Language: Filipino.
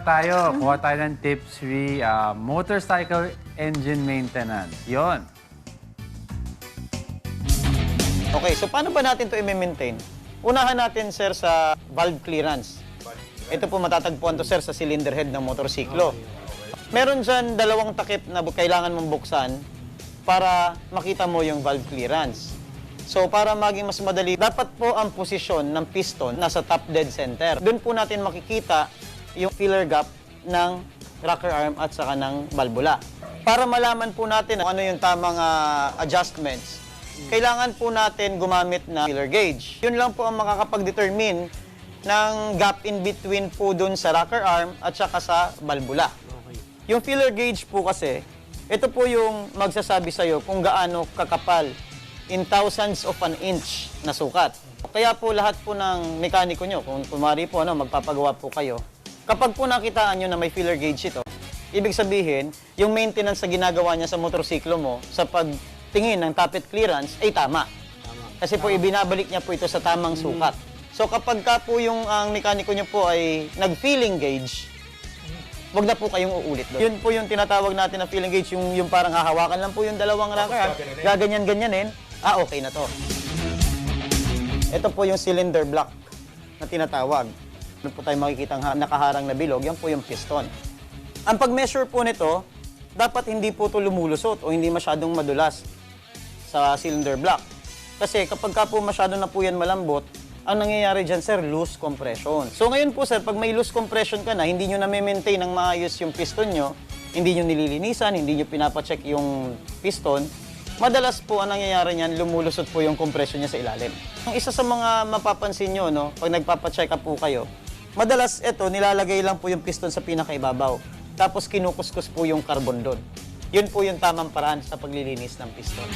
tayo. Kuha tayo ng tips 3, motorcycle engine maintenance. Yon. Okay, so paano ba natin ito i-maintain? Unahan natin, sir, sa valve clearance. Ito po matatagpuan to, sir, sa cylinder head ng motorsiklo. Meron dyan dalawang takip na kailangan mong buksan para makita mo yung valve clearance. So, para maging mas madali, dapat po ang posisyon ng piston nasa top dead center. Doon po natin makikita yung filler gap ng rocker arm at saka ng valvula. Para malaman po natin kung ano yung tamang adjustments, kailangan po natin gumamit na filler gauge. Yun lang po ang makakapag-determine ng gap in between po dun sa rocker arm at saka sa valvula. Yung filler gauge po kasi, ito po yung magsasabi sa'yo kung gaano kakapal in thousandths of an inch na sukat. Kaya po lahat po ng mekaniko nyo, kung kumari po magpapagawa po kayo, kapag po nakitaan nyo na may filler gauge ito, ibig sabihin, yung maintenance na ginagawa niya sa motorsiklo mo sa pagtingin ng tappet clearance ay tama. Kasi po ibinabalik niya po ito sa tamang sukat. So kapag ka po yung ang mekaniko nyo po ay nag-feeling gauge, wag na po kayong uulit doon. Yun po yung tinatawag natin na feeling gauge, yung parang hahawakan lang po yung dalawang rocker, gaganyan-ganyanin, okay na to. Ito po yung cylinder block na tinatawag. Ano po tayo makikita nakaharang na bilog, yan po yung piston. Ang pag-measure po nito, dapat hindi po ito lumulusot o hindi masyadong madulas sa cylinder block. Kasi kapag ka po masyado na po yan malambot, ang nangyayari dyan, sir, loose compression. So ngayon po, sir, pag may loose compression ka na, hindi nyo na-maintain ng maayos yung piston nyo, hindi nyo nililinisan, hindi nyo pinapacheck yung piston, madalas po ang nangyayari niyan, lumulusot po yung compression niya sa ilalim. Ang isa sa mga mapapansin nyo, pag nagpapacheck up po kayo, madalas ito, nilalagay lang po yung piston sa pinakaibabaw. Tapos kinukuskus po yung carbon doon. Yun po yung tamang paraan sa paglilinis ng piston.